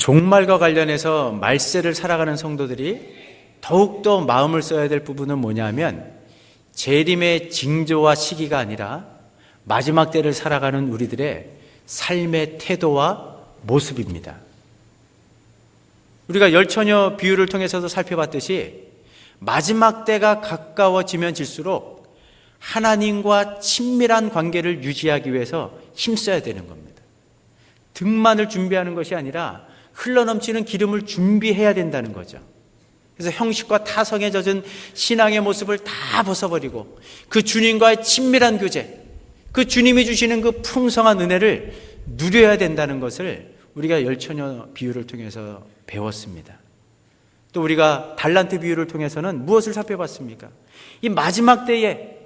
종말과 관련해서 말세를 살아가는 성도들이 더욱더 마음을 써야 될 부분은 뭐냐면 재림의 징조와 시기가 아니라 마지막 때를 살아가는 우리들의 삶의 태도와 모습입니다. 우리가 열처녀 비유를 통해서도 살펴봤듯이 마지막 때가 가까워지면 질수록 하나님과 친밀한 관계를 유지하기 위해서 힘써야 되는 겁니다. 등만을 준비하는 것이 아니라 흘러넘치는 기름을 준비해야 된다는 거죠. 그래서 형식과 타성에 젖은 신앙의 모습을 다 벗어버리고 그 주님과의 친밀한 교제, 그 주님이 주시는 그 풍성한 은혜를 누려야 된다는 것을 우리가 열처녀 비유를 통해서 배웠습니다. 또 우리가 달란트 비유를 통해서는 무엇을 살펴봤습니까? 이 마지막 때에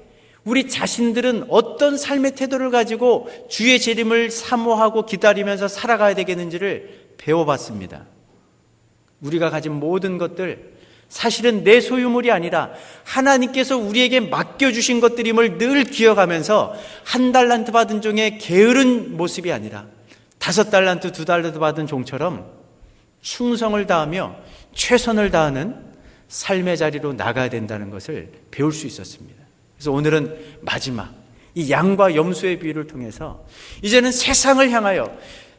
우리 자신들은 어떤 삶의 태도를 가지고 주의 재림을 사모하고 기다리면서 살아가야 되겠는지를 배워봤습니다. 우리가 가진 모든 것들 사실은 내 소유물이 아니라 하나님께서 우리에게 맡겨주신 것들임을 늘 기억하면서 1달란트 받은 종의 게으른 모습이 아니라 5달란트, 2달란트 받은 종처럼 충성을 다하며 최선을 다하는 삶의 자리로 나가야 된다는 것을 배울 수 있었습니다. 그래서 오늘은 마지막 이 양과 염소의 비유를 통해서 이제는 세상을 향하여,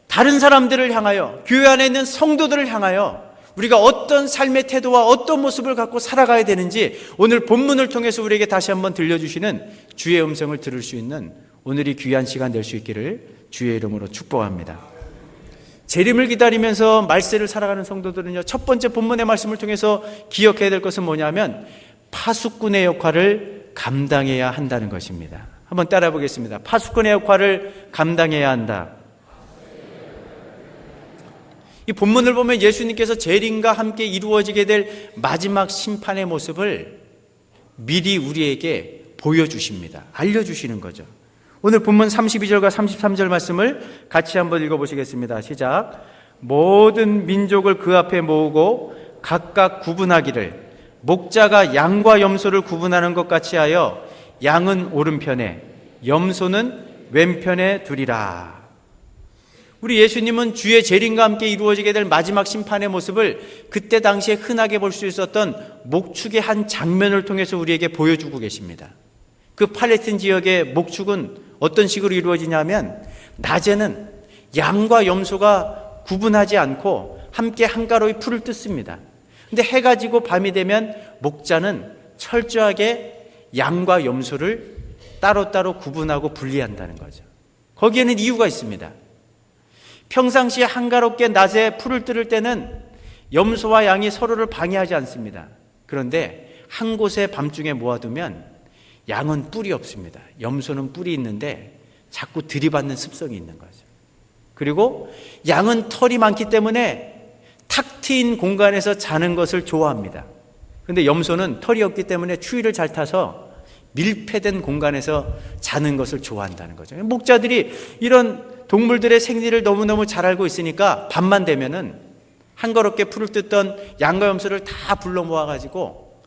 다른 사람들을 향하여, 교회 안에 있는 성도들을 향하여 우리가 어떤 삶의 태도와 어떤 모습을 갖고 살아가야 되는지 오늘 본문을 통해서 우리에게 다시 한번 들려주시는 주의 음성을 들을 수 있는 오늘이 귀한 시간 될 수 있기를 주의 이름으로 축복합니다. 재림을 기다리면서 말세를 살아가는 성도들은요, 첫 번째 본문의 말씀을 통해서 기억해야 될 것은 뭐냐면 파수꾼의 역할을 감당해야 한다는 것입니다. 한번 따라 보겠습니다. 파수꾼의 역할을 감당해야 한다. 이 본문을 보면 예수님께서 재림과 함께 이루어지게 될 마지막 심판의 모습을 미리 우리에게 보여주십니다. 알려주시는 거죠. 오늘 본문 32절과 33절 말씀을 같이 한번 읽어보시겠습니다. 시작. 모든 민족을 그 앞에 모으고 각각 구분하기를 목자가 양과 염소를 구분하는 것 같이 하여 양은 오른편에 염소는 왼편에 두리라. 우리 예수님은 주의 재림과 함께 이루어지게 될 마지막 심판의 모습을 그때 당시에 흔하게 볼 수 있었던 목축의 한 장면을 통해서 우리에게 보여주고 계십니다. 그 팔레스틴 지역의 목축은 어떤 식으로 이루어지냐면 낮에는 양과 염소가 구분하지 않고 함께 한가로이 풀을 뜯습니다. 근데 해가 지고 밤이 되면 목자는 철저하게 양과 염소를 따로따로 구분하고 분리한다는 거죠. 거기에는 이유가 있습니다. 평상시에 한가롭게 낮에 풀을 뜯을 때는 염소와 양이 서로를 방해하지 않습니다. 그런데 한 곳에 밤중에 모아두면 양은 뿔이 없습니다. 염소는 뿔이 있는데 자꾸 들이받는 습성이 있는 거죠. 그리고 양은 털이 많기 때문에 탁 트인 공간에서 자는 것을 좋아합니다. 그런데 염소는 털이 없기 때문에 추위를 잘 타서 밀폐된 공간에서 자는 것을 좋아한다는 거죠. 목자들이 이런 동물들의 생리를 너무너무 잘 알고 있으니까 밤만 되면은 한가롭게 풀을 뜯던 양과 염소를 다 불러 모아가지고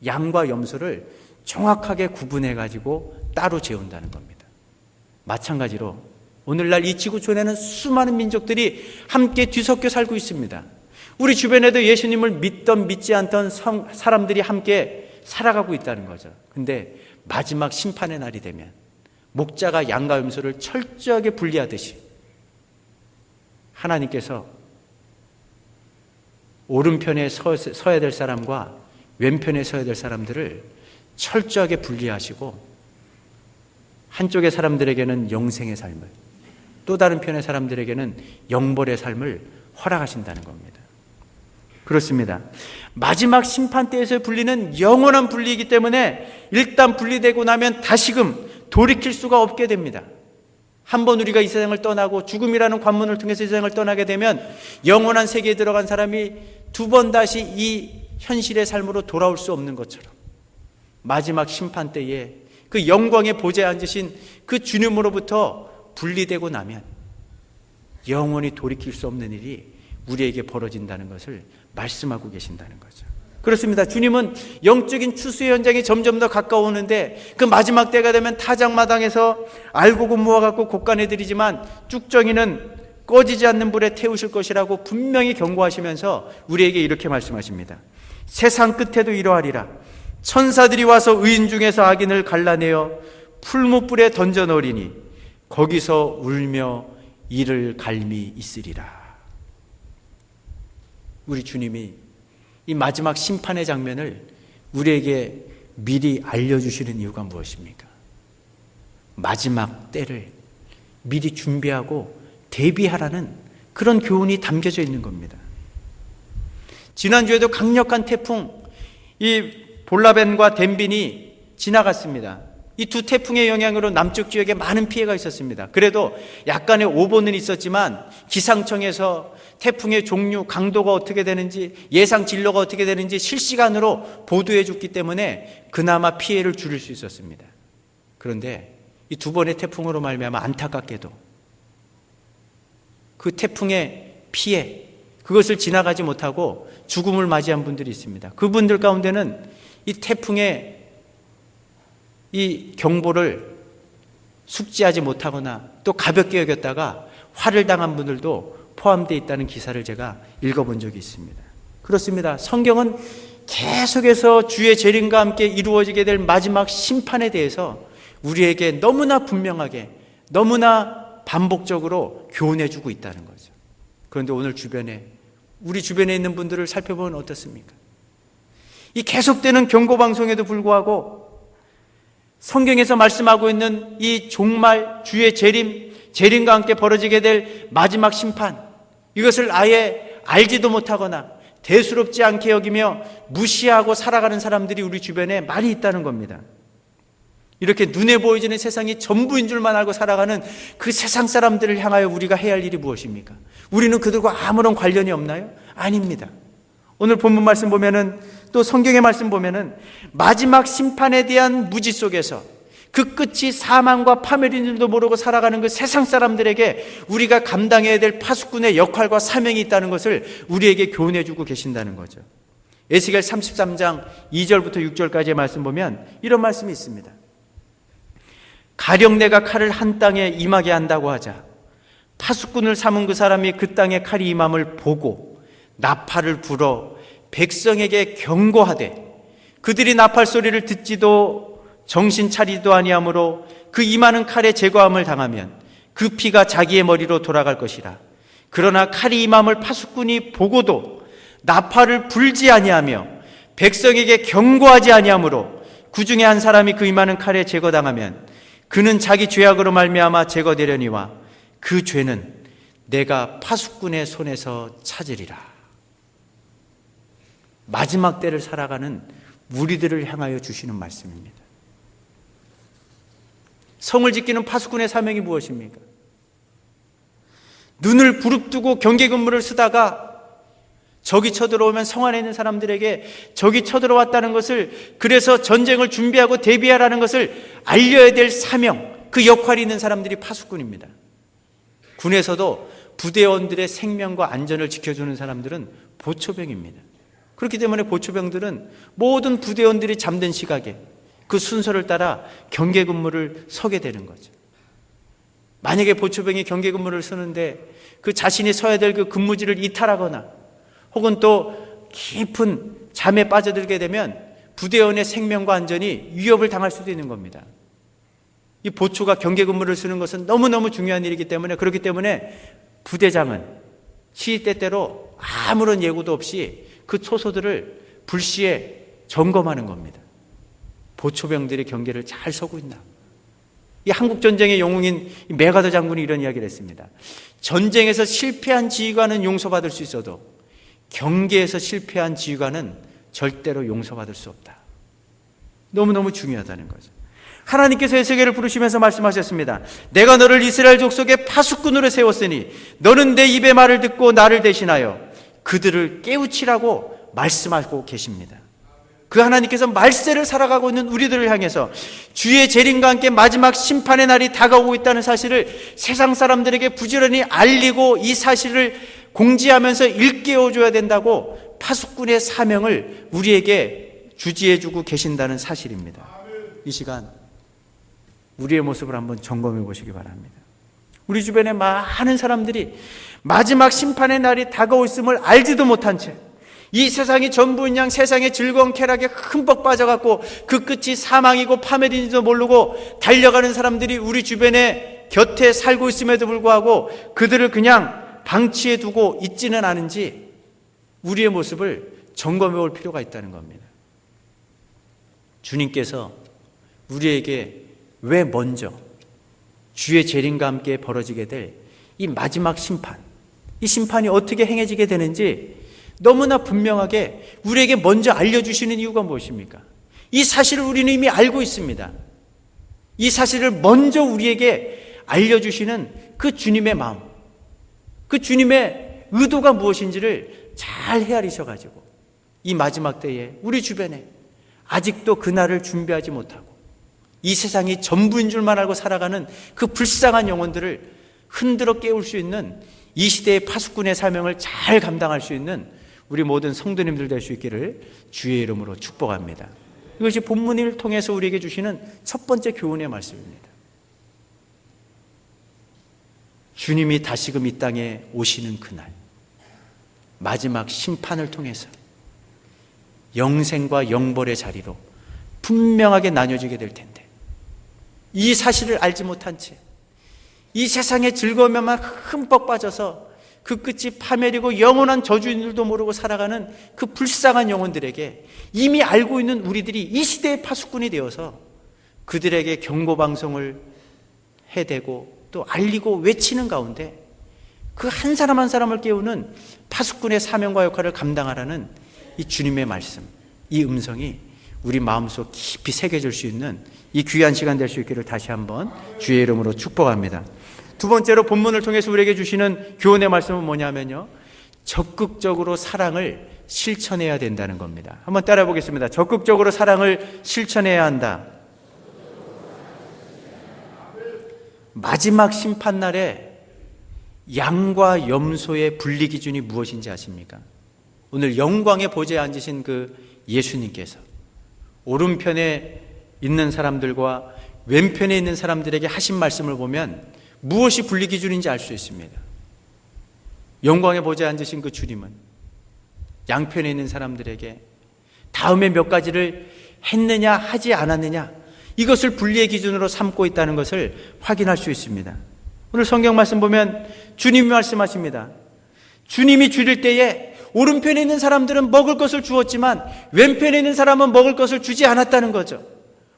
양과 염소를 정확하게 구분해가지고 따로 재운다는 겁니다. 마찬가지로 오늘날 이 지구촌에는 수많은 민족들이 함께 뒤섞여 살고 있습니다. 우리 주변에도 예수님을 믿던 믿지 않던 사람들이 함께 살아가고 있다는 거죠. 근데 마지막 심판의 날이 되면 목자가 양과 염소를 철저하게 분리하듯이 하나님께서 오른편에 서야 될 사람과 왼편에 서야 될 사람들을 철저하게 분리하시고 한쪽의 사람들에게는 영생의 삶을, 또 다른 편의 사람들에게는 영벌의 삶을 허락하신다는 겁니다. 그렇습니다. 마지막 심판 때에서 분리는 영원한 분리이기 때문에 일단 분리되고 나면 다시금 돌이킬 수가 없게 됩니다. 한번 우리가 이 세상을 떠나고 죽음이라는 관문을 통해서 이 세상을 떠나게 되면 영원한 세계에 들어간 사람이 두 번 다시 이 현실의 삶으로 돌아올 수 없는 것처럼 마지막 심판 때에 그 영광의 보좌에 앉으신 그 주님으로부터 분리되고 나면 영원히 돌이킬 수 없는 일이 우리에게 벌어진다는 것을 말씀하고 계신다는 거죠. 그렇습니다. 주님은 영적인 추수의 현장이 점점 더 가까워오는데 그 마지막 때가 되면 타작마당에서 알곡을 모아갖고 곡간에 들이지만 쭉정이는 꺼지지 않는 불에 태우실 것이라고 분명히 경고하시면서 우리에게 이렇게 말씀하십니다. 세상 끝에도 이러하리라. 천사들이 와서 의인 중에서 악인을 갈라내어 풀무불에 던져 넣으리니 거기서 울며 이를 갈미 있으리라. 우리 주님이 이 마지막 심판의 장면을 우리에게 미리 알려주시는 이유가 무엇입니까? 마지막 때를 미리 준비하고 대비하라는 그런 교훈이 담겨져 있는 겁니다. 지난주에도 강력한 태풍, 이 볼라벤과 덴빈이 지나갔습니다. 이 두 태풍의 영향으로 남쪽 지역에 많은 피해가 있었습니다. 그래도 약간의 오보는 있었지만 기상청에서 태풍의 종류, 강도가 어떻게 되는지, 예상 진로가 어떻게 되는지 실시간으로 보도해 줬기 때문에 그나마 피해를 줄일 수 있었습니다. 그런데 이 두 번의 태풍으로 말미암아 안타깝게도 그 태풍의 피해, 그것을 지나가지 못하고 죽음을 맞이한 분들이 있습니다. 그분들 가운데는 이 태풍의 이 경보를 숙지하지 못하거나 또 가볍게 여겼다가 화를 당한 분들도 포함되어 있다는 기사를 제가 읽어본 적이 있습니다. 그렇습니다. 성경은 계속해서 주의 재림과 함께 이루어지게 될 마지막 심판에 대해서 우리에게 너무나 분명하게, 너무나 반복적으로 교훈해주고 있다는 거죠. 그런데 오늘 우리 주변에 있는 분들을 살펴보면 어떻습니까? 이 계속되는 경고방송에도 불구하고 성경에서 말씀하고 있는 이 종말, 주의 재림과 함께 벌어지게 될 마지막 심판, 이것을 아예 알지도 못하거나 대수롭지 않게 여기며 무시하고 살아가는 사람들이 우리 주변에 많이 있다는 겁니다. 이렇게 눈에 보여지는 세상이 전부인 줄만 알고 살아가는 그 세상 사람들을 향하여 우리가 해야 할 일이 무엇입니까? 우리는 그들과 아무런 관련이 없나요? 아닙니다. 오늘 본문 말씀 보면은, 또 성경의 말씀 보면은 마지막 심판에 대한 무지 속에서 그 끝이 사망과 파멸인 줄도 모르고 살아가는 그 세상 사람들에게 우리가 감당해야 될 파수꾼의 역할과 사명이 있다는 것을 우리에게 교훈해 주고 계신다는 거죠. 에스겔 33장 2절부터 6절까지의 말씀 보면 이런 말씀이 있습니다. 가령 내가 칼을 한 땅에 임하게 한다고 하자 파수꾼을 삼은 그 사람이 그 땅에 칼이 임함을 보고 나팔을 불어 백성에게 경고하되 그들이 나팔 소리를 듣지도 정신 차리도 아니하므로 그 임하는 칼에 제거함을 당하면 그 피가 자기의 머리로 돌아갈 것이라. 그러나 칼이 임함을 파수꾼이 보고도 나팔을 불지 아니하며 백성에게 경고하지 아니하므로 그 중에 한 사람이 그 임하는 칼에 제거당하면 그는 자기 죄악으로 말미암아 제거되려니와 그 죄는 내가 파수꾼의 손에서 찾으리라. 마지막 때를 살아가는 우리들을 향하여 주시는 말씀입니다. 성을 지키는 파수꾼의 사명이 무엇입니까? 눈을 부릅뜨고 경계 근무를 쓰다가 적이 쳐들어오면 성 안에 있는 사람들에게 적이 쳐들어왔다는 것을, 그래서 전쟁을 준비하고 대비하라는 것을 알려야 될 사명, 그 역할이 있는 사람들이 파수꾼입니다. 군에서도 부대원들의 생명과 안전을 지켜주는 사람들은 보초병입니다. 그렇기 때문에 보초병들은 모든 부대원들이 잠든 시각에 그 순서를 따라 경계 근무를 서게 되는 거죠. 만약에 보초병이 경계 근무를 서는데 그 자신이 서야 될 그 근무지를 이탈하거나 혹은 또 깊은 잠에 빠져들게 되면 부대원의 생명과 안전이 위협을 당할 수도 있는 겁니다. 이 보초가 경계 근무를 쓰는 것은 너무너무 중요한 일이기 때문에, 그렇기 때문에 부대장은 시때때로 아무런 예고도 없이 그 초소들을 불시에 점검하는 겁니다. 보초병들이 경계를 잘 서고 있나. 이 한국전쟁의 영웅인 메가더 장군이 이런 이야기를 했습니다. 전쟁에서 실패한 지휘관은 용서받을 수 있어도 경계에서 실패한 지휘관은 절대로 용서받을 수 없다. 너무너무 중요하다는 거죠. 하나님께서 에스겔을 부르시면서 말씀하셨습니다. 내가 너를 이스라엘 족속의 파수꾼으로 세웠으니 너는 내 입의 말을 듣고 나를 대신하여 그들을 깨우치라고 말씀하고 계십니다. 그 하나님께서 말세를 살아가고 있는 우리들을 향해서 주의 재림과 함께 마지막 심판의 날이 다가오고 있다는 사실을 세상 사람들에게 부지런히 알리고 이 사실을 공지하면서 일깨워줘야 된다고 파수꾼의 사명을 우리에게 주지해주고 계신다는 사실입니다. 이 시간 우리의 모습을 한번 점검해 보시기 바랍니다. 우리 주변에 많은 사람들이 마지막 심판의 날이 다가올 있음을 알지도 못한 채 이 세상이 전부인 양 세상의 즐거운 쾌락에 흠뻑 빠져갖고 그 끝이 사망이고 파멸인지도 모르고 달려가는 사람들이 우리 주변에 곁에 살고 있음에도 불구하고 그들을 그냥 방치해 두고 있지는 않은지 우리의 모습을 점검해 볼 필요가 있다는 겁니다. 주님께서 우리에게 왜 먼저 주의 재림과 함께 벌어지게 될 이 마지막 심판, 이 심판이 어떻게 행해지게 되는지 너무나 분명하게 우리에게 먼저 알려주시는 이유가 무엇입니까? 이 사실을 우리는 이미 알고 있습니다. 이 사실을 먼저 우리에게 알려주시는 그 주님의 마음, 그 주님의 의도가 무엇인지를 잘 헤아리셔가지고 이 마지막 때에 우리 주변에 아직도 그날을 준비하지 못하고 이 세상이 전부인 줄만 알고 살아가는 그 불쌍한 영혼들을 흔들어 깨울 수 있는 이 시대의 파수꾼의 사명을 잘 감당할 수 있는 우리 모든 성도님들 될 수 있기를 주의 이름으로 축복합니다. 이것이 본문을 통해서 우리에게 주시는 첫 번째 교훈의 말씀입니다. 주님이 다시금 이 땅에 오시는 그날, 마지막 심판을 통해서 영생과 영벌의 자리로 분명하게 나뉘어지게 될 텐데 이 사실을 알지 못한 채 이 세상의 즐거움에만 흠뻑 빠져서 그 끝이 파멸이고 영원한 저주인 줄도 모르고 살아가는 그 불쌍한 영혼들에게 이미 알고 있는 우리들이 이 시대의 파수꾼이 되어서 그들에게 경고방송을 해대고 또 알리고 외치는 가운데 그 한 사람 한 사람을 깨우는 파수꾼의 사명과 역할을 감당하라는 이 주님의 말씀, 이 음성이 우리 마음속 깊이 새겨질 수 있는 이 귀한 시간 될 수 있기를 다시 한번 주의 이름으로 축복합니다. 두 번째로 본문을 통해서 우리에게 주시는 교훈의 말씀은 뭐냐면요, 적극적으로 사랑을 실천해야 된다는 겁니다. 한번 따라해 보겠습니다. 적극적으로 사랑을 실천해야 한다. 마지막 심판날에 양과 염소의 분리 기준이 무엇인지 아십니까? 오늘 영광의 보좌에 앉으신 그 예수님께서 오른편에 있는 사람들과 왼편에 있는 사람들에게 하신 말씀을 보면 무엇이 분리 기준인지 알 수 있습니다. 영광의 보좌에 앉으신 그 주님은 양편에 있는 사람들에게 다음에 몇 가지를 했느냐 하지 않았느냐 이것을 분리의 기준으로 삼고 있다는 것을 확인할 수 있습니다. 오늘 성경 말씀 보면 주님이 말씀하십니다. 주님이 주릴 때에 오른편에 있는 사람들은 먹을 것을 주었지만 왼편에 있는 사람은 먹을 것을 주지 않았다는 거죠.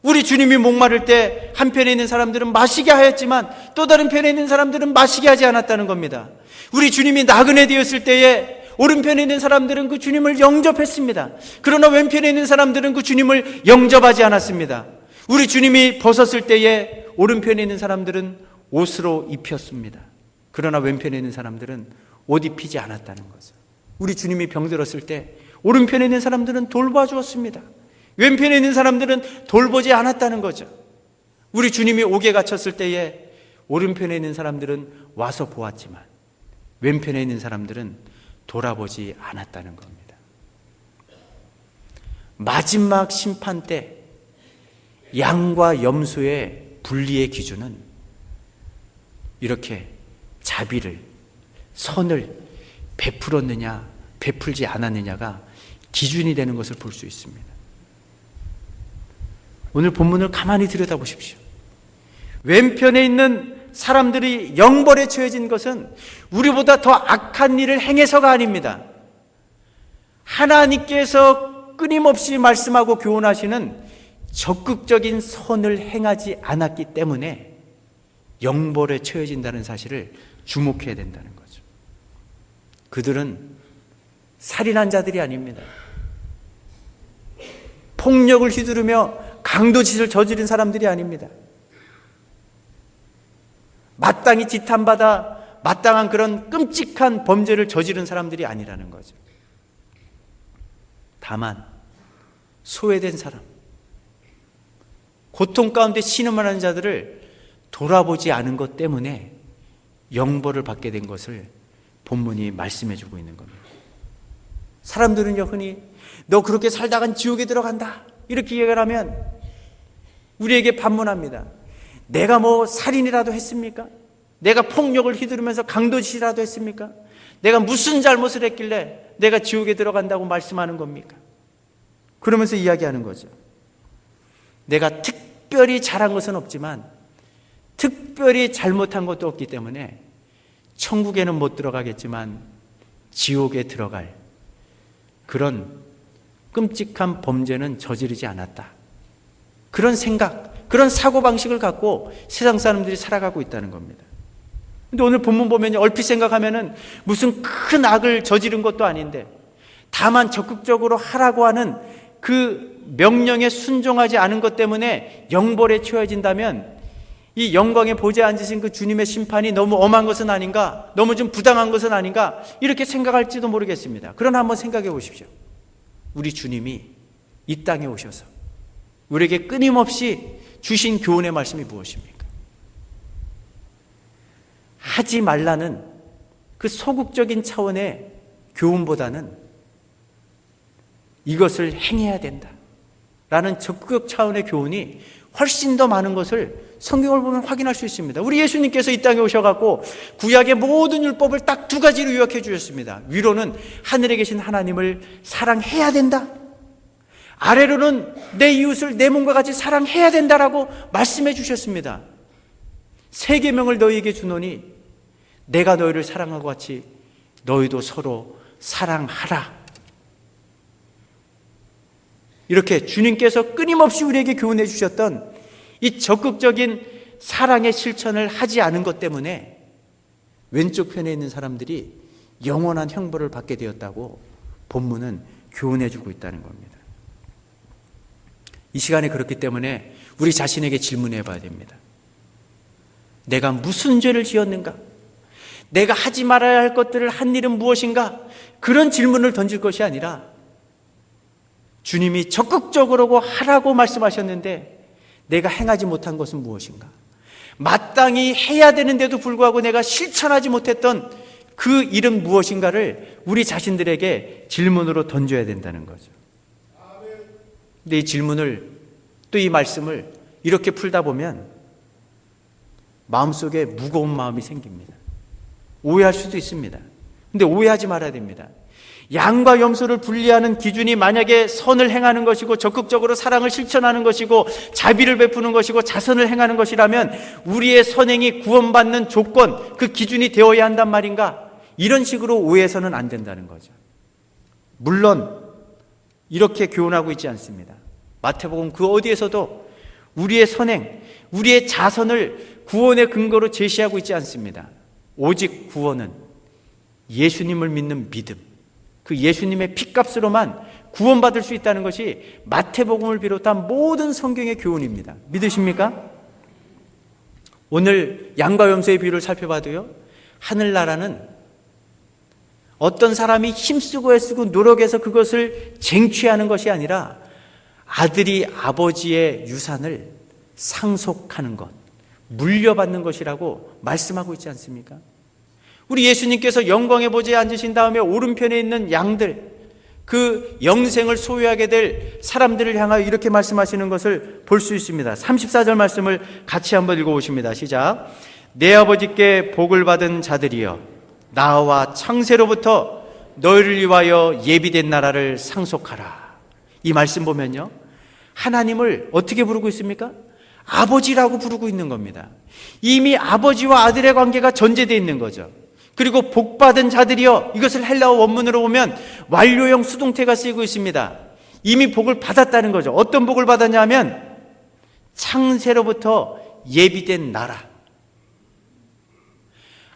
우리 주님이 목마를 때 한편에 있는 사람들은 마시게 하였지만 또 다른 편에 있는 사람들은 마시게 하지 않았다는 겁니다. 우리 주님이 나그네 되었을 때에 오른편에 있는 사람들은 그 주님을 영접했습니다. 그러나 왼편에 있는 사람들은 그 주님을 영접하지 않았습니다. 우리 주님이 벗었을 때에 오른편에 있는 사람들은 옷으로 입혔습니다. 그러나 왼편에 있는 사람들은 옷 입히지 않았다는 거죠. 우리 주님이 병들었을 때 오른편에 있는 사람들은 돌봐주었습니다. 왼편에 있는 사람들은 돌보지 않았다는 거죠. 우리 주님이 옥에 갇혔을 때에 오른편에 있는 사람들은 와서 보았지만 왼편에 있는 사람들은 돌아보지 않았다는 겁니다. 마지막 심판 때 양과 염소의 분리의 기준은 이렇게 자비를, 선을 베풀었느냐 베풀지 않았느냐가 기준이 되는 것을 볼 수 있습니다. 오늘 본문을 가만히 들여다보십시오. 왼편에 있는 사람들이 영벌에 처해진 것은 우리보다 더 악한 일을 행해서가 아닙니다. 하나님께서 끊임없이 말씀하고 교훈하시는 적극적인 선을 행하지 않았기 때문에 영벌에 처해진다는 사실을 주목해야 된다는 거죠. 그들은 살인한 자들이 아닙니다. 폭력을 휘두르며 강도짓을 저지른 사람들이 아닙니다. 마땅히 지탄받아 마땅한 그런 끔찍한 범죄를 저지른 사람들이 아니라는 거죠. 다만 소외된 사람, 고통 가운데 신음하는 자들을 돌아보지 않은 것 때문에 영벌을 받게 된 것을 본문이 말씀해 주고 있는 겁니다. 사람들은요, 흔히 너 그렇게 살다간 지옥에 들어간다 이렇게 얘기를 하면 우리에게 반문합니다. 내가 뭐 살인이라도 했습니까? 내가 폭력을 휘두르면서 강도짓이라도 했습니까? 내가 무슨 잘못을 했길래 내가 지옥에 들어간다고 말씀하는 겁니까? 그러면서 이야기하는 거죠. 내가 특별히 잘한 것은 없지만 특별히 잘못한 것도 없기 때문에 천국에는 못 들어가겠지만 지옥에 들어갈 그런 끔찍한 범죄는 저지르지 않았다. 그런 생각, 그런 사고방식을 갖고 세상 사람들이 살아가고 있다는 겁니다. 근데 오늘 본문 보면 얼핏 생각하면은 무슨 큰 악을 저지른 것도 아닌데 다만 적극적으로 하라고 하는 그 명령에 순종하지 않은 것 때문에 영벌에 처해진다면 이 영광의 보좌에 앉으신 그 주님의 심판이 너무 엄한 것은 아닌가, 너무 좀 부당한 것은 아닌가, 이렇게 생각할지도 모르겠습니다. 그러나 한번 생각해 보십시오. 우리 주님이 이 땅에 오셔서 우리에게 끊임없이 주신 교훈의 말씀이 무엇입니까? 하지 말라는 그 소극적인 차원의 교훈보다는 이것을 행해야 된다 라는 적극적 차원의 교훈이 훨씬 더 많은 것을 성경을 보면 확인할 수 있습니다. 우리 예수님께서 이 땅에 오셔갖고 구약의 모든 율법을 딱 두 가지로 요약해 주셨습니다. 위로는 하늘에 계신 하나님을 사랑해야 된다, 아래로는 내 이웃을 내 몸과 같이 사랑해야 된다라고 말씀해 주셨습니다. 세 계명을 너희에게 주노니 내가 너희를 사랑하고 같이 너희도 서로 사랑하라. 이렇게 주님께서 끊임없이 우리에게 교훈해 주셨던 이 적극적인 사랑의 실천을 하지 않은 것 때문에 왼쪽 편에 있는 사람들이 영원한 형벌을 받게 되었다고 본문은 교훈해 주고 있다는 겁니다. 이 시간에 그렇기 때문에 우리 자신에게 질문해 봐야 됩니다. 내가 무슨 죄를 지었는가? 내가 하지 말아야 할 것들을 한 일은 무엇인가? 그런 질문을 던질 것이 아니라 주님이 적극적으로 하라고 말씀하셨는데 내가 행하지 못한 것은 무엇인가? 마땅히 해야 되는데도 불구하고 내가 실천하지 못했던 그 일은 무엇인가를 우리 자신들에게 질문으로 던져야 된다는 거죠. 근데 이 질문을, 또 이 말씀을 이렇게 풀다 보면 마음속에 무거운 마음이 생깁니다. 오해할 수도 있습니다. 근데 오해하지 말아야 됩니다. 양과 염소를 분리하는 기준이 만약에 선을 행하는 것이고 적극적으로 사랑을 실천하는 것이고 자비를 베푸는 것이고 자선을 행하는 것이라면 우리의 선행이 구원받는 조건, 그 기준이 되어야 한단 말인가? 이런 식으로 오해해서는 안 된다는 거죠. 물론 이렇게 교훈하고 있지 않습니다. 마태복음 그 어디에서도 우리의 선행, 우리의 자선을 구원의 근거로 제시하고 있지 않습니다. 오직 구원은 예수님을 믿는 믿음, 그 예수님의 피값으로만 구원받을 수 있다는 것이 마태복음을 비롯한 모든 성경의 교훈입니다. 믿으십니까? 오늘 양과 염소의 비유를 살펴봐도요, 하늘나라는 어떤 사람이 힘쓰고 애쓰고 노력해서 그것을 쟁취하는 것이 아니라 아들이 아버지의 유산을 상속하는 것, 물려받는 것이라고 말씀하고 있지 않습니까? 우리 예수님께서 영광의 보좌에 앉으신 다음에 오른편에 있는 양들, 그 영생을 소유하게 될 사람들을 향하여 이렇게 말씀하시는 것을 볼 수 있습니다. 34절 말씀을 같이 한번 읽어보십니다. 시작. 내 아버지께 복을 받은 자들이여, 나와 창세로부터 너희를 위하여 예비된 나라를 상속하라. 이 말씀 보면요, 하나님을 어떻게 부르고 있습니까? 아버지라고 부르고 있는 겁니다. 이미 아버지와 아들의 관계가 전제되어 있는 거죠. 그리고 복받은 자들이여, 이것을 헬라어 원문으로 보면 완료형 수동태가 쓰이고 있습니다. 이미 복을 받았다는 거죠. 어떤 복을 받았냐 하면 창세로부터 예비된 나라,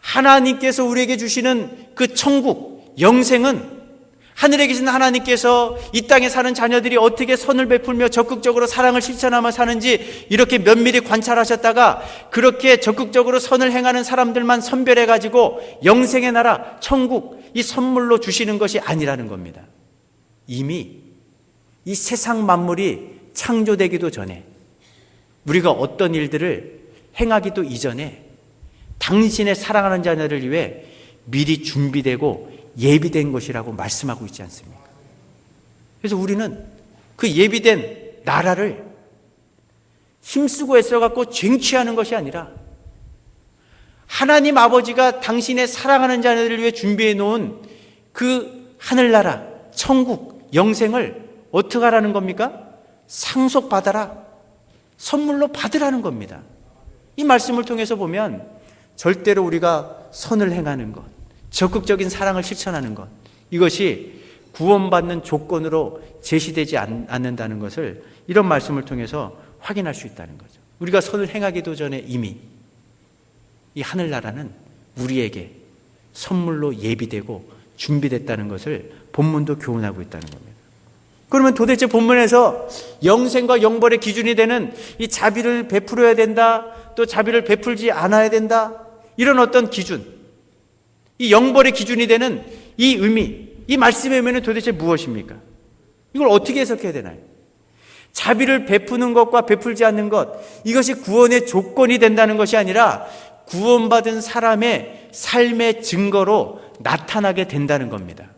하나님께서 우리에게 주시는 그 천국, 영생은 하늘에 계신 하나님께서 이 땅에 사는 자녀들이 어떻게 선을 베풀며 적극적으로 사랑을 실천하며 사는지 이렇게 면밀히 관찰하셨다가 그렇게 적극적으로 선을 행하는 사람들만 선별해가지고 영생의 나라, 천국, 이 선물로 주시는 것이 아니라는 겁니다. 이미 이 세상 만물이 창조되기도 전에, 우리가 어떤 일들을 행하기도 이전에 당신의 사랑하는 자녀를 위해 미리 준비되고 예비된 것이라고 말씀하고 있지 않습니까? 그래서 우리는 그 예비된 나라를 힘쓰고 애써갖고 쟁취하는 것이 아니라 하나님 아버지가 당신의 사랑하는 자녀들을 위해 준비해 놓은 그 하늘나라, 천국, 영생을 어떻게 하라는 겁니까? 상속받아라. 선물로 받으라는 겁니다. 이 말씀을 통해서 보면 절대로 우리가 선을 행하는 것, 적극적인 사랑을 실천하는 것, 이것이 구원받는 조건으로 제시되지 않는다는 것을 이런 말씀을 통해서 확인할 수 있다는 거죠. 우리가 선을 행하기도 전에 이미 이 하늘나라는 우리에게 선물로 예비되고 준비됐다는 것을 본문도 교훈하고 있다는 겁니다. 그러면 도대체 본문에서 영생과 영벌의 기준이 되는 이 자비를 베풀어야 된다, 또 자비를 베풀지 않아야 된다, 이런 어떤 기준, 이 영벌의 기준이 되는 이 의미, 이 말씀의 의미는 도대체 무엇입니까? 이걸 어떻게 해석해야 되나요? 자비를 베푸는 것과 베풀지 않는 것, 이것이 구원의 조건이 된다는 것이 아니라 구원받은 사람의 삶의 증거로 나타나게 된다는 겁니다.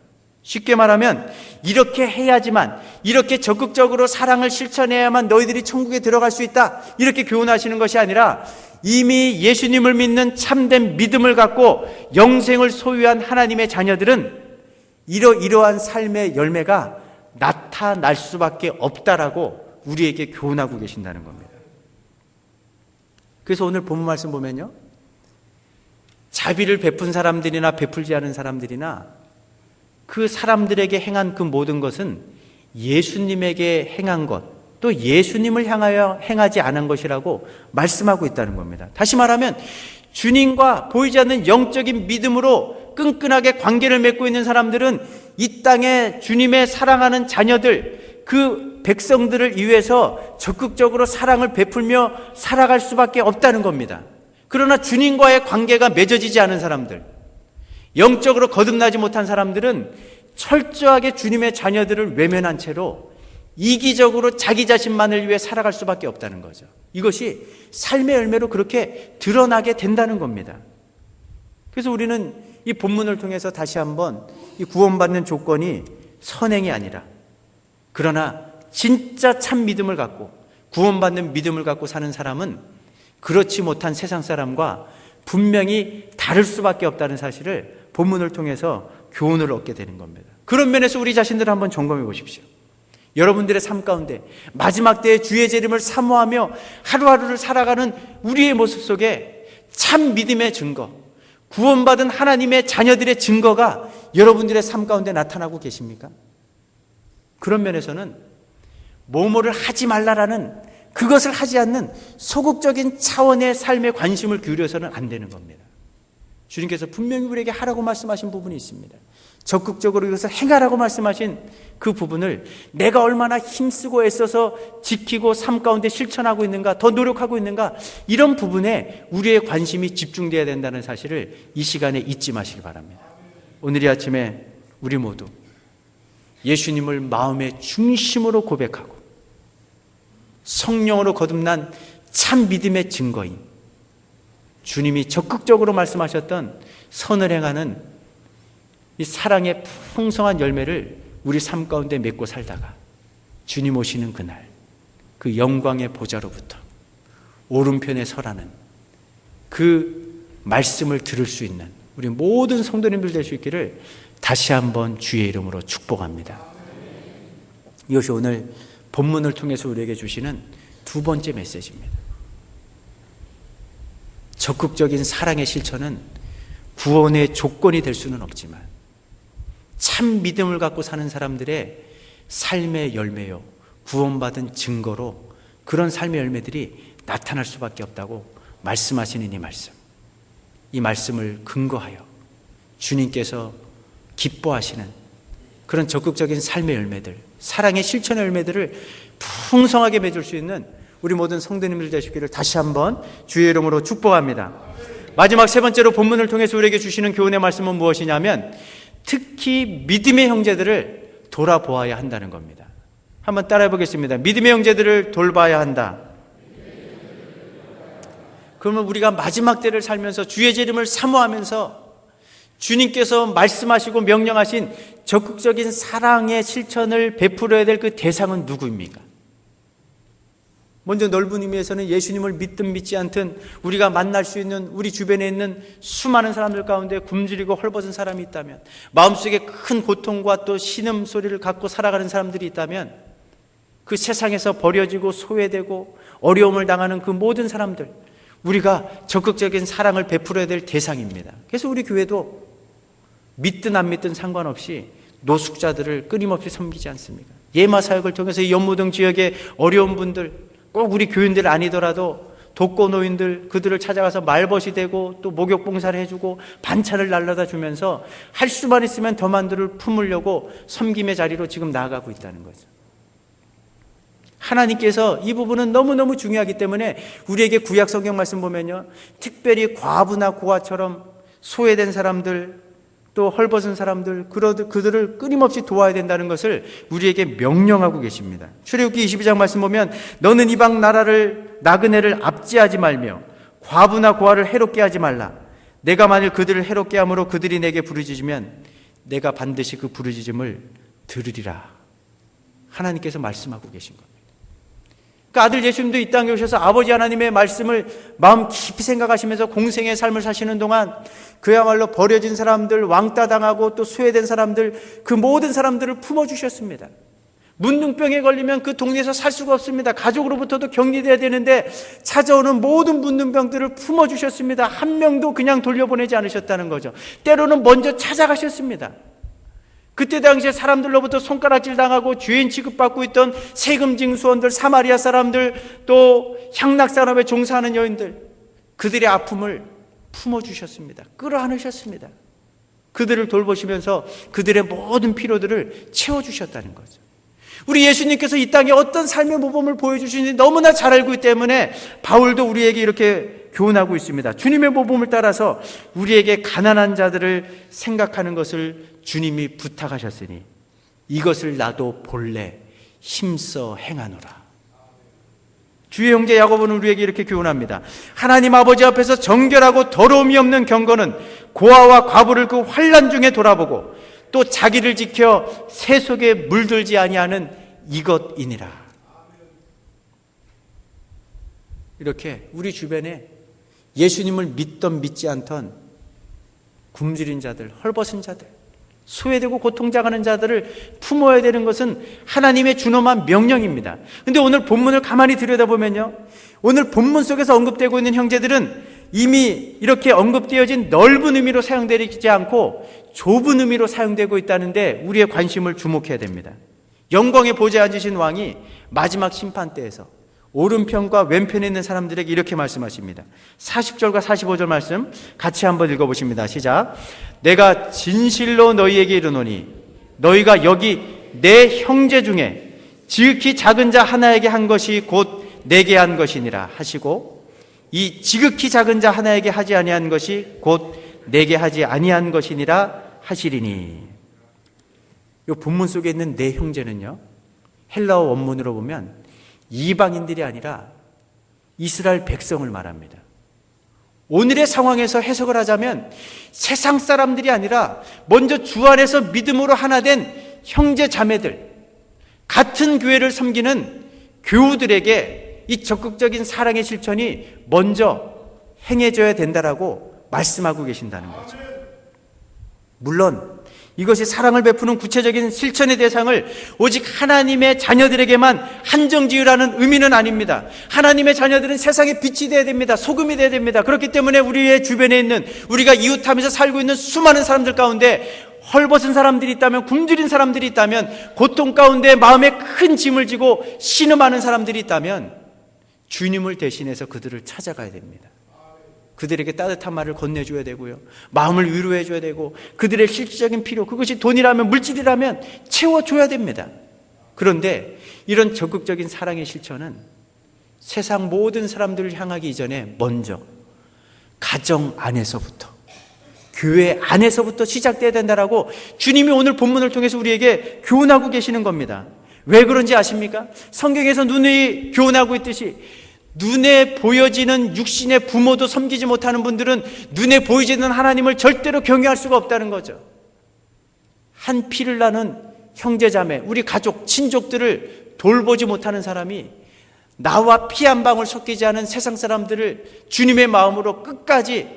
쉽게 말하면 이렇게 해야지만, 이렇게 적극적으로 사랑을 실천해야만 너희들이 천국에 들어갈 수 있다, 이렇게 교훈하시는 것이 아니라 이미 예수님을 믿는 참된 믿음을 갖고 영생을 소유한 하나님의 자녀들은 이러한 삶의 열매가 나타날 수밖에 없다라고 우리에게 교훈하고 계신다는 겁니다. 그래서 오늘 본문 말씀 보면요, 자비를 베푼 사람들이나 베풀지 않은 사람들이나 그 사람들에게 행한 그 모든 것은 예수님에게 행한 것, 또 예수님을 향하여 행하지 않은 것이라고 말씀하고 있다는 겁니다. 다시 말하면 주님과 보이지 않는 영적인 믿음으로 끈끈하게 관계를 맺고 있는 사람들은 이 땅에 주님의 사랑하는 자녀들, 그 백성들을 위해서 적극적으로 사랑을 베풀며 살아갈 수밖에 없다는 겁니다. 그러나 주님과의 관계가 맺어지지 않은 사람들, 영적으로 거듭나지 못한 사람들은 철저하게 주님의 자녀들을 외면한 채로 이기적으로 자기 자신만을 위해 살아갈 수밖에 없다는 거죠. 이것이 삶의 열매로 그렇게 드러나게 된다는 겁니다. 그래서 우리는 이 본문을 통해서 다시 한번 이 구원받는 조건이 선행이 아니라, 그러나 진짜 참 믿음을 갖고 구원받는 믿음을 갖고 사는 사람은 그렇지 못한 세상 사람과 분명히 다를 수밖에 없다는 사실을 본문을 통해서 교훈을 얻게 되는 겁니다. 그런 면에서 우리 자신들을 한번 점검해 보십시오. 여러분들의 삶 가운데 마지막 때의 주의 재림을 사모하며 하루하루를 살아가는 우리의 모습 속에 참 믿음의 증거, 구원받은 하나님의 자녀들의 증거가 여러분들의 삶 가운데 나타나고 계십니까? 그런 면에서는 뭐뭐를 하지 말라라는, 그것을 하지 않는 소극적인 차원의 삶에 관심을 기울여서는 안 되는 겁니다. 주님께서 분명히 우리에게 하라고 말씀하신 부분이 있습니다. 적극적으로 이것을 행하라고 말씀하신 그 부분을 내가 얼마나 힘쓰고 애써서 지키고 삶 가운데 실천하고 있는가, 더 노력하고 있는가, 이런 부분에 우리의 관심이 집중되어야 된다는 사실을 이 시간에 잊지 마시기 바랍니다. 오늘 이 아침에 우리 모두 예수님을 마음의 중심으로 고백하고 성령으로 거듭난 참 믿음의 증거인 주님이 적극적으로 말씀하셨던 선을 행하는 이 사랑의 풍성한 열매를 우리 삶 가운데 맺고 살다가 주님 오시는 그날 그 영광의 보좌로부터 오른편에 서라는 그 말씀을 들을 수 있는 우리 모든 성도님들 될 수 있기를 다시 한번 주의 이름으로 축복합니다. 이것이 오늘 본문을 통해서 우리에게 주시는 두 번째 메시지입니다. 적극적인 사랑의 실천은 구원의 조건이 될 수는 없지만 참 믿음을 갖고 사는 사람들의 삶의 열매요, 구원받은 증거로 그런 삶의 열매들이 나타날 수밖에 없다고 말씀하시는 이 말씀을 근거하여 주님께서 기뻐하시는 그런 적극적인 삶의 열매들, 사랑의 실천의 열매들을 풍성하게 맺을 수 있는 우리 모든 성도님들 되시기를 다시 한번 주의 이름으로 축복합니다. 마지막 세 번째로 본문을 통해서 우리에게 주시는 교훈의 말씀은 무엇이냐면 특히 믿음의 형제들을 돌아보아야 한다는 겁니다. 한번 따라해 보겠습니다. 믿음의 형제들을 돌봐야 한다. 그러면 우리가 마지막 때를 살면서 주의 재림을 사모하면서 주님께서 말씀하시고 명령하신 적극적인 사랑의 실천을 베풀어야 될 그 대상은 누구입니까? 먼저 넓은 의미에서는 예수님을 믿든 믿지 않든 우리가 만날 수 있는 우리 주변에 있는 수많은 사람들 가운데 굶주리고 헐벗은 사람이 있다면, 마음속에 큰 고통과 또 신음소리를 갖고 살아가는 사람들이 있다면, 그 세상에서 버려지고 소외되고 어려움을 당하는 그 모든 사람들, 우리가 적극적인 사랑을 베풀어야 될 대상입니다. 그래서 우리 교회도 믿든 안 믿든 상관없이 노숙자들을 끊임없이 섬기지 않습니까? 예마 사역을 통해서 이 연무동 지역의 어려운 분들, 꼭 우리 교인들 아니더라도 독거노인들, 그들을 찾아가서 말벗이 되고 또 목욕 봉사를 해주고 반찬을 날라다 주면서 할 수만 있으면 더 만들을 품으려고 섬김의 자리로 지금 나아가고 있다는 거죠. 하나님께서 이 부분은 너무너무 중요하기 때문에 우리에게 구약 성경 말씀 보면요, 특별히 과부나 고아처럼 소외된 사람들, 또 헐벗은 사람들, 그들을 끊임없이 도와야 된다는 것을 우리에게 명령하고 계십니다. 출애굽기 22장 말씀 보면 너는 이방 나라를 나그네를 압제하지 말며 과부나 고아를 해롭게 하지 말라. 내가 만일 그들을 해롭게 함으로 그들이 내게 부르짖으면 내가 반드시 그 부르짖음을 들으리라. 하나님께서 말씀하고 계신 겁니다. 그 아들 예수님도 이 땅에 오셔서 아버지 하나님의 말씀을 마음 깊이 생각하시면서 공생의 삶을 사시는 동안 그야말로 버려진 사람들, 왕따 당하고 또 소외된 사람들, 그 모든 사람들을 품어주셨습니다. 문둥병에 걸리면 그 동네에서 살 수가 없습니다. 가족으로부터도 격리돼야 되는데 찾아오는 모든 문둥병들을 품어주셨습니다. 한 명도 그냥 돌려보내지 않으셨다는 거죠. 때로는 먼저 찾아가셨습니다. 그때 당시에 사람들로부터 손가락질 당하고 죄인 취급받고 있던 세금 징수원들, 사마리아 사람들, 또 향락산업에 종사하는 여인들, 그들의 아픔을 품어주셨습니다. 끌어안으셨습니다. 그들을 돌보시면서 그들의 모든 필요들을 채워주셨다는 거죠. 우리 예수님께서 이 땅에 어떤 삶의 모범을 보여주시는지 너무나 잘 알고 있기 때문에 바울도 우리에게 이렇게 교훈하고 있습니다. 주님의 모범을 따라서 우리에게 가난한 자들을 생각하는 것을 주님이 부탁하셨으니 이것을 나도 본래 힘써 행하노라. 주의 형제 야고보는 우리에게 이렇게 교훈합니다. 하나님 아버지 앞에서 정결하고 더러움이 없는 경건은 고아와 과부를 그 환난 중에 돌아보고 또 자기를 지켜 새 속에 물들지 아니하는 이것이니라. 이렇게 우리 주변에 예수님을 믿던 믿지 않던 굶주린 자들, 헐벗은 자들, 소외되고 고통당하는 자들을 품어야 되는 것은 하나님의 준엄한 명령입니다. 그런데 오늘 본문을 가만히 들여다보면요, 오늘 본문 속에서 언급되고 있는 형제들은 이미 이렇게 언급되어진 넓은 의미로 사용되지 않고 좁은 의미로 사용되고 있다는데 우리의 관심을 주목해야 됩니다. 영광의 보좌에 앉으신 왕이 마지막 심판 때에서 오른편과 왼편에 있는 사람들에게 이렇게 말씀하십니다. 40절과 45절 말씀 같이 한번 읽어보십니다. 시작. 내가 진실로 너희에게 이르노니 너희가 여기 내 형제 중에 지극히 작은 자 하나에게 한 것이 곧 내게 한 것이니라 하시고, 이 지극히 작은 자 하나에게 하지 아니한 것이 곧 내게 하지 아니한 것이니라 하시리니. 이 본문 속에 있는 내 형제는요, 헬라어 원문으로 보면 이방인들이 아니라 이스라엘 백성을 말합니다. 오늘의 상황에서 해석을 하자면 세상 사람들이 아니라 먼저 주 안에서 믿음으로 하나 된 형제 자매들, 같은 교회를 섬기는 교우들에게 이 적극적인 사랑의 실천이 먼저 행해져야 된다라고 말씀하고 계신다는 거죠. 물론 이것이 사랑을 베푸는 구체적인 실천의 대상을 오직 하나님의 자녀들에게만 한정 지으라는 의미는 아닙니다. 하나님의 자녀들은 세상의 빛이 되어야 됩니다. 소금이 되어야 됩니다. 그렇기 때문에 우리의 주변에 있는, 우리가 이웃하면서 살고 있는 수많은 사람들 가운데 헐벗은 사람들이 있다면, 굶주린 사람들이 있다면, 고통 가운데 마음에 큰 짐을 지고 신음하는 사람들이 있다면 주님을 대신해서 그들을 찾아가야 됩니다. 그들에게 따뜻한 말을 건네줘야 되고요, 마음을 위로해줘야 되고, 그들의 실질적인 필요, 그것이 돈이라면 물질이라면 채워줘야 됩니다. 그런데 이런 적극적인 사랑의 실천은 세상 모든 사람들을 향하기 이전에 먼저 가정 안에서부터, 교회 안에서부터 시작돼야 된다라고 주님이 오늘 본문을 통해서 우리에게 교훈하고 계시는 겁니다. 왜 그런지 아십니까? 성경에서 누누이 교훈하고 있듯이 눈에 보여지는 육신의 부모도 섬기지 못하는 분들은 눈에 보이지는 하나님을 절대로 경외할 수가 없다는 거죠. 한 피를 나눈 형제자매, 우리 가족, 친족들을 돌보지 못하는 사람이 나와 피 한 방울 섞이지 않은 세상 사람들을 주님의 마음으로 끝까지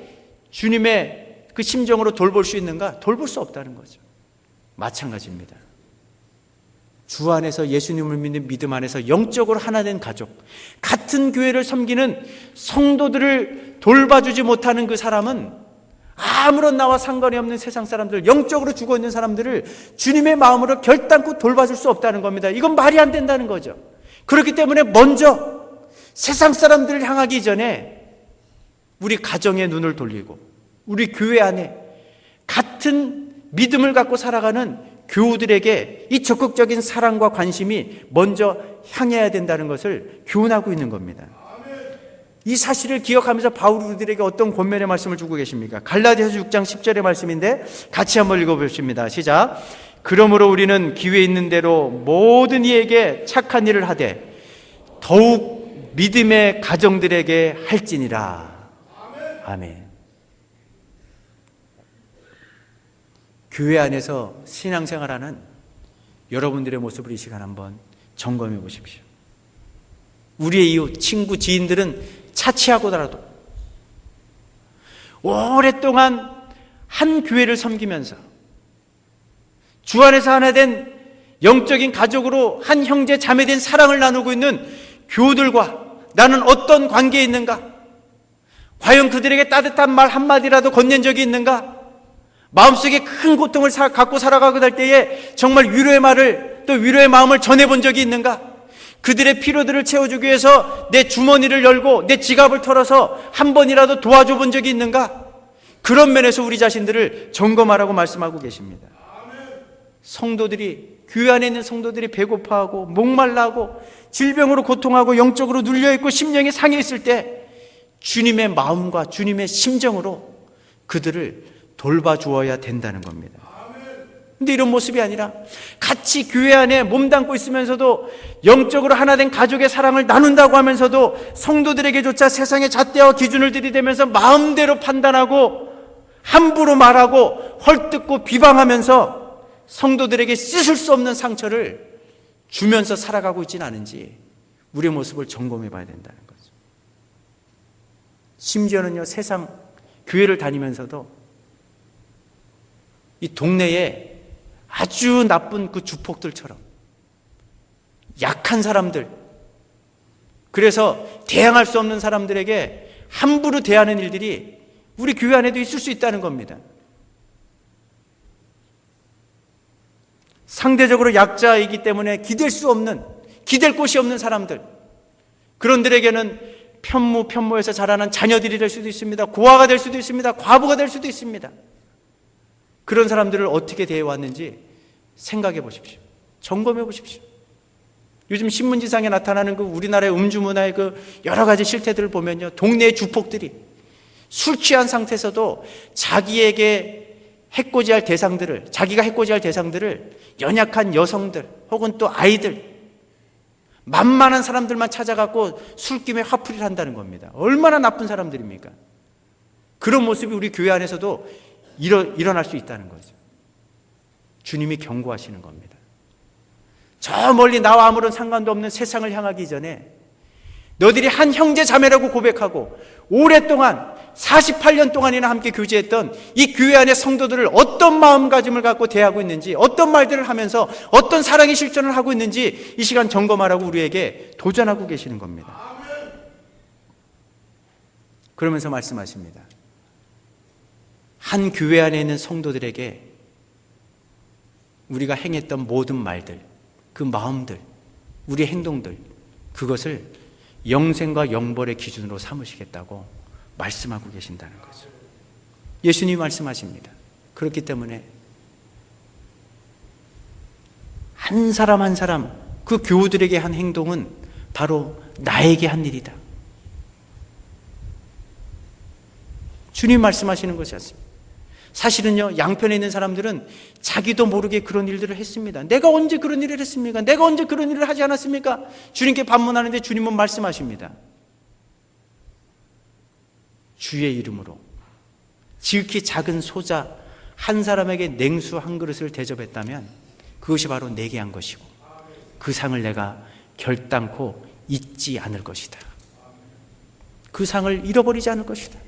주님의 그 심정으로 돌볼 수 있는가? 돌볼 수 없다는 거죠. 마찬가지입니다. 주 안에서 예수님을 믿는 믿음 안에서 영적으로 하나 된 가족, 같은 교회를 섬기는 성도들을 돌봐주지 못하는 그 사람은 아무런 나와 상관이 없는 세상 사람들, 영적으로 죽어 있는 사람들을 주님의 마음으로 결단코 돌봐줄 수 없다는 겁니다. 이건 말이 안 된다는 거죠. 그렇기 때문에 먼저 세상 사람들을 향하기 전에 우리 가정의 눈을 돌리고 우리 교회 안에 같은 믿음을 갖고 살아가는 교우들에게 이 적극적인 사랑과 관심이 먼저 향해야 된다는 것을 교훈하고 있는 겁니다. 이 사실을 기억하면서 바울이 우리들에게 어떤 권면의 말씀을 주고 계십니까? 갈라디아서 6장 10절의 말씀인데 같이 한번 읽어보십니다. 시작. 그러므로 우리는 기회 있는 대로 모든 이에게 착한 일을 하되 더욱 믿음의 가정들에게 할지니라. 아멘. 교회 안에서 신앙생활하는 여러분들의 모습을 이 시간 한번 점검해 보십시오. 우리의 이웃, 친구, 지인들은 차치하고더라도 오랫동안 한 교회를 섬기면서 주 안에서 하나 된 영적인 가족으로 한 형제 자매된 사랑을 나누고 있는 교우들과 나는 어떤 관계에 있는가? 과연 그들에게 따뜻한 말 한마디라도 건넨 적이 있는가? 마음속에 큰 고통을 갖고 살아가고 날 때에 정말 위로의 말을, 또 위로의 마음을 전해본 적이 있는가? 그들의 필요들을 채워주기 위해서 내 주머니를 열고 내 지갑을 털어서 한 번이라도 도와줘 본 적이 있는가? 그런 면에서 우리 자신들을 점검하라고 말씀하고 계십니다. 성도들이, 교회 안에 있는 성도들이 배고파하고 목말라하고 질병으로 고통하고 영적으로 눌려있고 심령이 상해있을 때 주님의 마음과 주님의 심정으로 그들을 돌봐주어야 된다는 겁니다. 근데 이런 모습이 아니라 같이 교회 안에 몸담고 있으면서도 영적으로 하나 된 가족의 사랑을 나눈다고 하면서도 성도들에게조차 세상의 잣대와 기준을 들이대면서 마음대로 판단하고 함부로 말하고 헐뜯고 비방하면서 성도들에게 씻을 수 없는 상처를 주면서 살아가고 있지는 않은지 우리의 모습을 점검해 봐야 된다는 거죠. 심지어는요, 세상 교회를 다니면서도 이 동네에 아주 나쁜 그 주폭들처럼 약한 사람들, 그래서 대항할 수 없는 사람들에게 함부로 대하는 일들이 우리 교회 안에도 있을 수 있다는 겁니다. 상대적으로 약자이기 때문에 기댈 곳이 없는 사람들, 그런들에게는 편모에서 자라난 자녀들이 될 수도 있습니다. 고아가 될 수도 있습니다. 과부가 될 수도 있습니다. 그런 사람들을 어떻게 대해왔는지 생각해 보십시오. 점검해 보십시오. 요즘 신문지상에 나타나는 그 우리나라의 음주 문화의 그 여러 가지 실태들을 보면요, 동네의 주폭들이 술 취한 상태에서도 자기에게 해코지할 대상들을, 자기가 해코지할 대상들을 연약한 여성들 혹은 또 아이들, 만만한 사람들만 찾아갖고 술김에 화풀이를 한다는 겁니다. 얼마나 나쁜 사람들입니까? 그런 모습이 우리 교회 안에서도 일어날 수 있다는 거죠. 주님이 경고하시는 겁니다. 저 멀리 나와 아무런 상관도 없는 세상을 향하기 전에 너희들이 한 형제 자매라고 고백하고 오랫동안 48년 동안이나 함께 교제했던 이 교회 안의 성도들을 어떤 마음가짐을 갖고 대하고 있는지, 어떤 말들을 하면서 어떤 사랑의 실천을 하고 있는지 이 시간 점검하라고 우리에게 도전하고 계시는 겁니다. 그러면서 말씀하십니다. 한 교회 안에 있는 성도들에게 우리가 행했던 모든 말들, 그 마음들, 우리의 행동들, 그것을 영생과 영벌의 기준으로 삼으시겠다고 말씀하고 계신다는 거죠. 예수님이 말씀하십니다. 그렇기 때문에 한 사람 한 사람 그 교우들에게 한 행동은 바로 나에게 한 일이다. 주님 말씀하시는 것이 않습니다. 사실은요, 양편에 있는 사람들은 자기도 모르게 그런 일들을 했습니다. 내가 언제 그런 일을 했습니까? 내가 언제 그런 일을 하지 않았습니까? 주님께 반문하는데 주님은 말씀하십니다. 주의 이름으로 지극히 작은 소자 한 사람에게 냉수 한 그릇을 대접했다면 그것이 바로 내게 한 것이고 그 상을 내가 결단코 잊지 않을 것이다. 그 상을 잃어버리지 않을 것이다.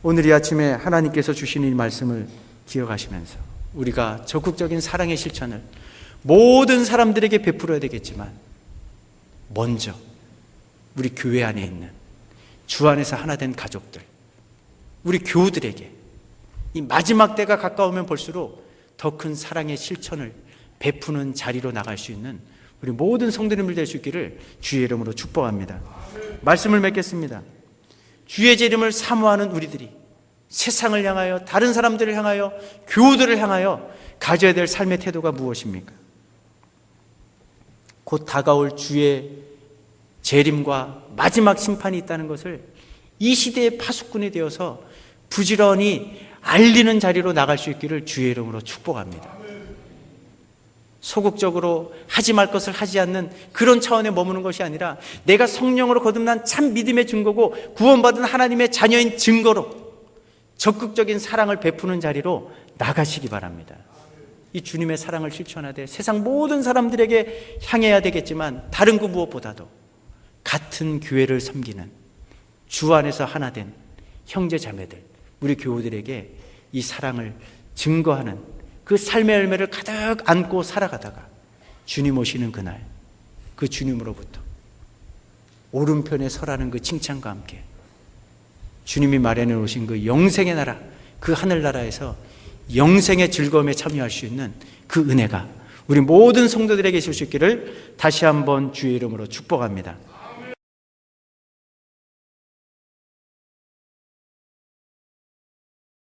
오늘 이 아침에 하나님께서 주신 이 말씀을 기억하시면서 우리가 적극적인 사랑의 실천을 모든 사람들에게 베풀어야 되겠지만 먼저 우리 교회 안에 있는 주 안에서 하나 된 가족들, 우리 교우들에게 이 마지막 때가 가까우면 볼수록 더 큰 사랑의 실천을 베푸는 자리로 나갈 수 있는 우리 모든 성도님들 될 수 있기를 주의 이름으로 축복합니다. 말씀을 맺겠습니다. 주의 이름을 사모하는 우리들이 세상을 향하여, 다른 사람들을 향하여, 교우들을 향하여 가져야 될 삶의 태도가 무엇입니까? 곧 다가올 주의 재림과 마지막 심판이 있다는 것을 이 시대의 파수꾼이 되어서 부지런히 알리는 자리로 나갈 수 있기를 주의 이름으로 축복합니다. 소극적으로 하지 말 것을 하지 않는 그런 차원에 머무는 것이 아니라 내가 성령으로 거듭난 참 믿음의 증거고 구원받은 하나님의 자녀인 증거로 적극적인 사랑을 베푸는 자리로 나가시기 바랍니다. 이 주님의 사랑을 실천하되 세상 모든 사람들에게 향해야 되겠지만 다른 그 무엇보다도 같은 교회를 섬기는 주 안에서 하나 된 형제 자매들, 우리 교우들에게 이 사랑을 증거하는 그 삶의 열매를 가득 안고 살아가다가 주님 오시는 그날, 그 주님으로부터 오른편에 서라는 그 칭찬과 함께 주님이 마련해 놓으신 그 영생의 나라, 그 하늘나라에서 영생의 즐거움에 참여할 수 있는 그 은혜가 우리 모든 성도들에게 있을 수 있기를 다시 한번 주의 이름으로 축복합니다.